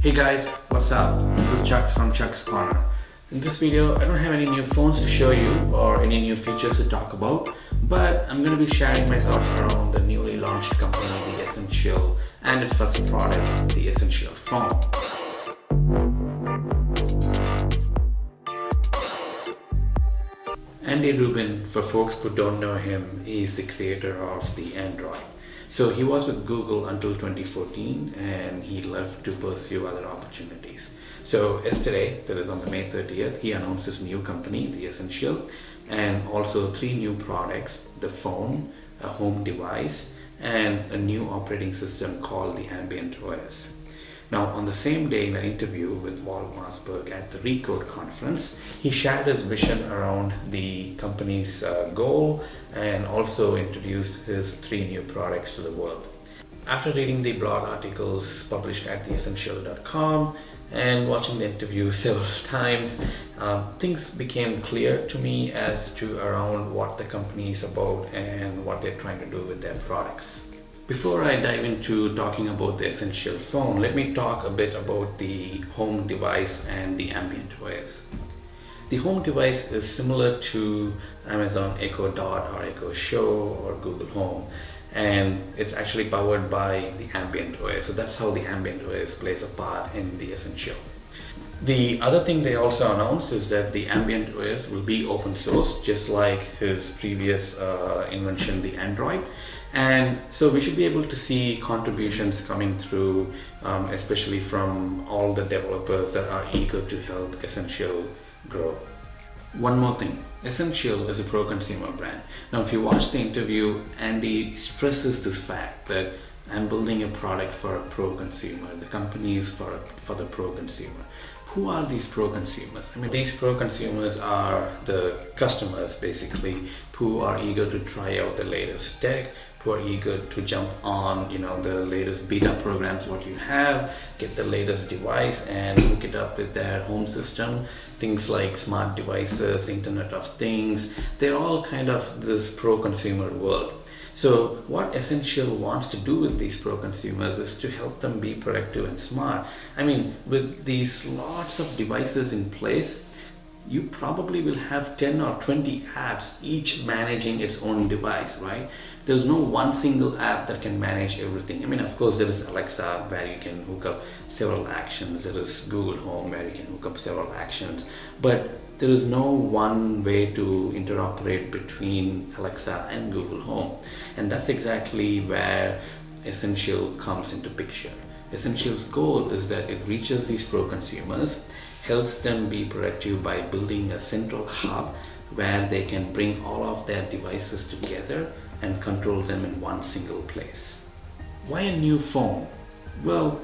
Hey guys, what's up? This is Chucks from Chuck's Corner. In this video, I don't have any new phones to show you or any new features to talk about, but I'm going to be sharing my thoughts around the newly launched company, the Essential, and its first product, the Essential phone. Andy Rubin, for folks who don't know him, is the creator of the Android. So he was with Google until 2014 and he left to pursue other opportunities. So yesterday, that is on the May 30th, he announced his new company, the Essential, and also 3 new products: the phone, a home device, and a new operating system called the Ambient OS. Now, on the same day, in an interview with Walt Mossberg at the Recode conference, he shared his vision around the company's goal and also introduced his 3 new products to the world. After reading the blog articles published at theessential.com and watching the interview several times, things became clear to me as to around what the company is about and what they're trying to do with their products. Before I dive into talking about the Essential phone, let me talk a bit about the home device and the Ambient OS. The home device is similar to Amazon Echo Dot or Echo Show or Google Home, and it's actually powered by the Ambient OS. So that's how the Ambient OS plays a part in the Essential. The other thing they also announced is that the Ambient OS will be open source, just like his previous invention, the Android. And so we should be able to see contributions coming through, especially from all the developers that are eager to help Essential grow. One more thing, Essential is a pro-consumer brand. Now, if you watch the interview, Andy stresses this fact that I'm building a product for a pro-consumer. The company is for the pro-consumer. Who are these pro-consumers? I mean, these pro-consumers are the customers, basically, who are eager to try out the latest tech, who are eager to jump on, the latest beta programs, what you have, get the latest device and hook it up with their home system. Things like smart devices, Internet of Things, they're all kind of this pro-consumer world. So what Essential wants to do with these pro-consumers is to help them be productive and smart. I mean, with these lots of devices in place, you probably will have 10 or 20 apps, each managing its own device, right? There's no one single app that can manage everything. I mean, of course, there is Alexa where you can hook up several actions. There is Google Home where you can hook up several actions. But there is no one way to interoperate between Alexa and Google Home. And that's exactly where Essential comes into picture. Essential's goal is that it reaches these pro-consumers, helps them be productive by building a central hub where they can bring all of their devices together and control them in one single place. Why a new phone? Well,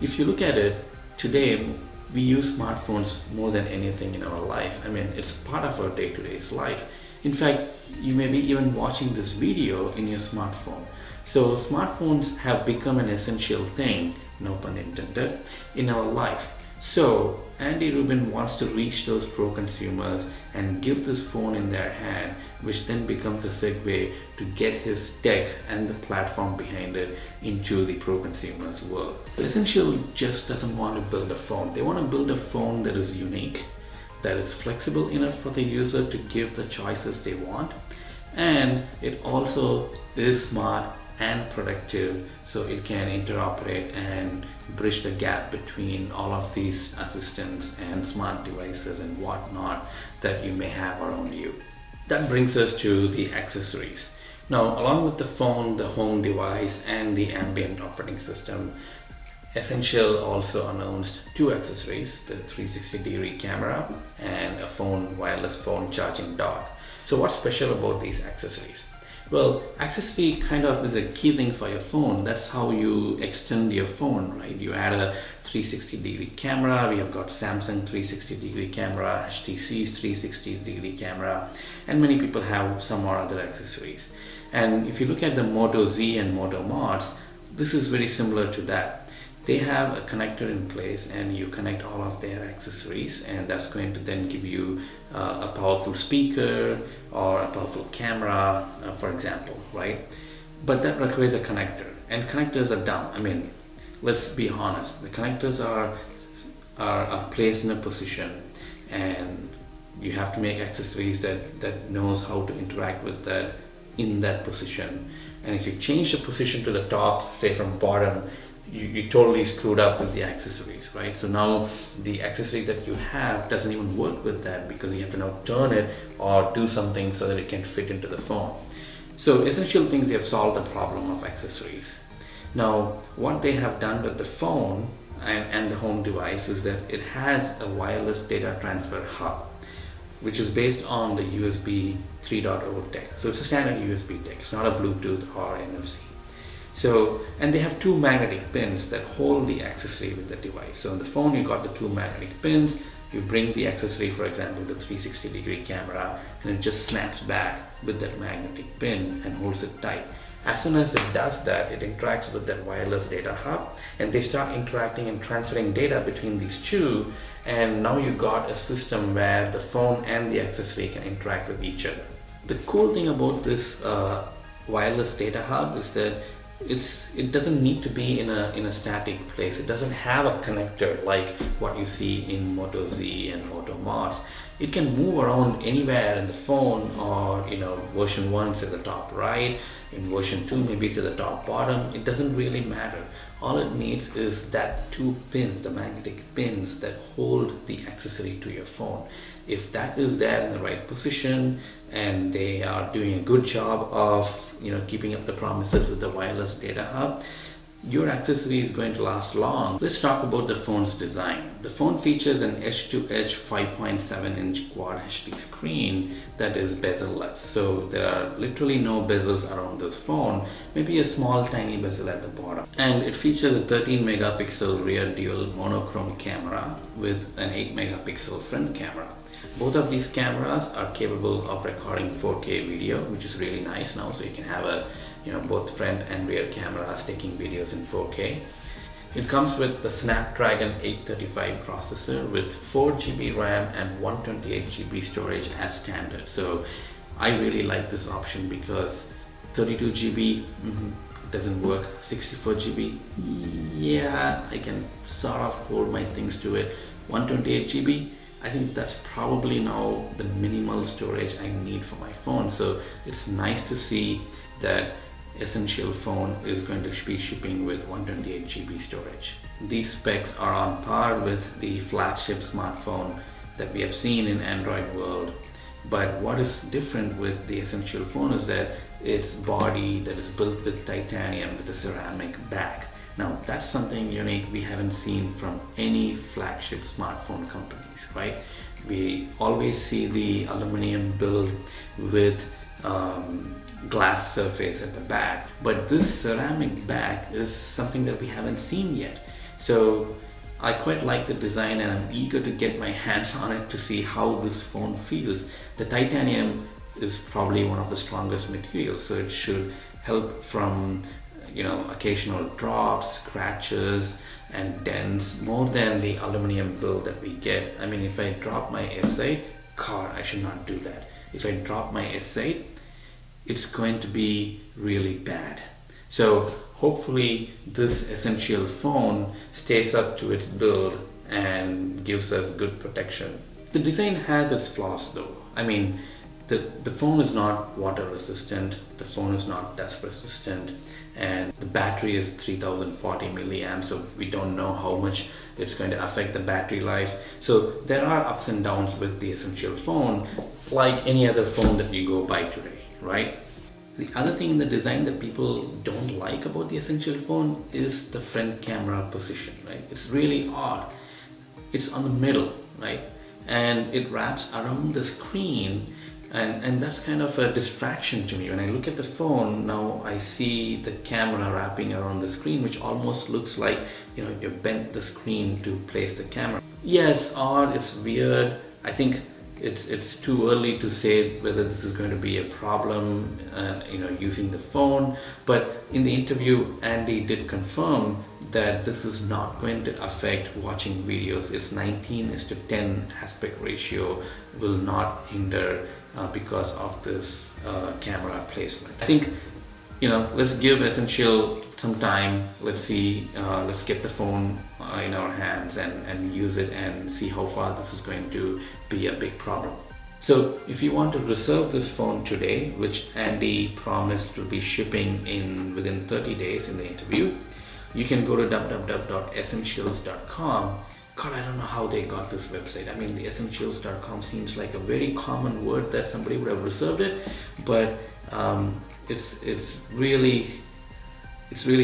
if you look at it, today we use smartphones more than anything in our life. I mean, it's part of our day-to-day life. In fact, you may be even watching this video in your smartphone. So smartphones have become an essential thing, no pun intended, in our life. So Andy Rubin wants to reach those pro-consumers and give this phone in their hand, which then becomes a segue to get his tech and the platform behind it into the pro-consumers world. Essential just doesn't want to build a phone. They want to build a phone that is unique, that is flexible enough for the user to give the choices they want, and it also is smart and productive, so it can interoperate and bridge the gap between all of these assistants and smart devices and whatnot that you may have around you. That brings us to the accessories. Now, along with the phone, the home device, and the ambient operating system, Essential also announced 2 accessories, the 360-degree camera and a wireless phone charging dock. So what's special about these accessories? Well, accessory kind of is a key thing for your phone. That's how you extend your phone, right? You add a 360-degree camera. We have got Samsung 360-degree camera, HTC's 360-degree camera, and many people have some or other accessories. And if you look at the Moto Z and Moto Mods, this is very similar to that. They have a connector in place and you connect all of their accessories, and that's going to then give you a powerful speaker or a powerful camera, for example, right? But that requires a connector, and connectors are dumb. I mean, let's be honest, the connectors are placed in a position, and you have to make accessories that knows how to interact with that in that position. And if you change the position to the top, say from bottom, you totally screwed up with the accessories, right? So now the accessory that you have doesn't even work with that, because you have to now turn it or do something so that it can fit into the phone. So Essential Things, they have solved the problem of accessories. Now what they have done with the phone and the home device is that it has a wireless data transfer hub, which is based on the USB 3.0 tech. So it's a standard USB tech, it's not a Bluetooth or NFC. So, and they have two magnetic pins that hold the accessory with the device. So on the phone, you got the two magnetic pins. You bring the accessory, for example, the 360-degree camera, and it just snaps back with that magnetic pin and holds it tight. As soon as it does that, it interacts with that wireless data hub, and they start interacting and transferring data between these two. And now you got a system where the phone and the accessory can interact with each other. The cool thing about this wireless data hub is that it doesn't need to be in a static place. It doesn't have a connector like what you see in Moto Z and Moto Mods. It can move around anywhere in the phone, or version 1 is at the top right, in version 2 maybe it's at the top bottom. It doesn't really matter. All it needs is that two pins, the magnetic pins that hold the accessory to your phone. If that is there in the right position, and they are doing a good job of keeping up the promises with the wireless data hub, your accessory is going to last long. Let's talk about the phone's design. The phone features an edge-to-edge 5.7-inch Quad HD screen that is bezel-less. So there are literally no bezels around this phone, maybe a small tiny bezel at the bottom. And it features a 13-megapixel rear dual monochrome camera with an 8-megapixel front camera. Both of these cameras are capable of recording 4K video, which is really nice now. So you can have both front and rear cameras taking videos in 4K. It comes with the Snapdragon 835 processor with 4 GB RAM and 128 GB storage as standard. So I really like this option because 32 GB doesn't work. 64 GB, yeah, I can sort of hold my things to it. 128 GB, I think that's probably now the minimal storage I need for my phone. So it's nice to see that Essential phone is going to be shipping with 128 GB storage. These specs are on par with the flagship smartphone that we have seen in Android world. But what is different with the Essential phone is that its body that is built with titanium with a ceramic back. Now that's something unique we haven't seen from any flagship smartphone companies, right? We always see the aluminum build with glass surface at the back, but this ceramic back is something that we haven't seen yet. So I quite like the design, and I'm eager to get my hands on it to see how this phone feels. The titanium is probably one of the strongest materials, so it should help from occasional drops, scratches and dents more than the aluminum build that we get. I mean, if I drop my S8, God, I should not do that. If I drop my S8, it's going to be really bad. So hopefully this Essential phone stays up to its build and gives us good protection. The design has its flaws though. I mean, the phone is not water resistant, the phone is not dust resistant, and the battery is 3040 milliamps, so we don't know how much it's going to affect the battery life. So there are ups and downs with the Essential phone, like any other phone that you go buy today, right? The other thing in the design that people don't like about the Essential phone is the front camera position, right? It's really odd. It's on the middle, right? And it wraps around the screen, and that's kind of a distraction to me. When I look at the phone, now I see the camera wrapping around the screen, which almost looks like, you bent the screen to place the camera. Yeah, it's odd, it's weird. I think it's too early to say whether this is going to be a problem, using the phone. But in the interview, Andy did confirm that this is not going to affect watching videos. Its 19:10 aspect ratio will not hinder because of this camera placement. I think let's give Essential some time. Let's see, let's get the phone in our hands and use it and see how far this is going to be a big problem. So if you want to reserve this phone today, which Andy promised will be shipping within 30 days in the interview, you can go to www.essentials.com. God, I don't know how they got this website. I mean, the essentials.com seems like a very common word that somebody would have reserved it, but it's really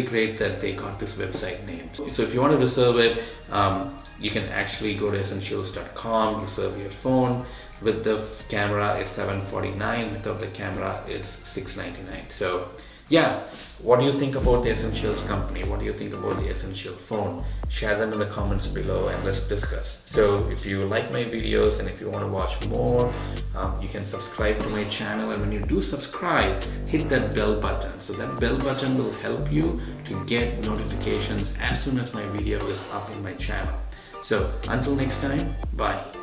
great that they got this website name. So if you want to reserve it, you can actually go to essentials.com, reserve your phone. With the camera, it's $749. Without the camera, it's $699. So yeah, what do you think about the Essentials company? What do you think about the Essential phone? Share them in the comments below and let's discuss. So if you like my videos and if you want to watch more, you can subscribe to my channel, and when you do subscribe, hit that bell button. So that bell button will help you to get notifications as soon as my video is up in my channel. So until next time, bye.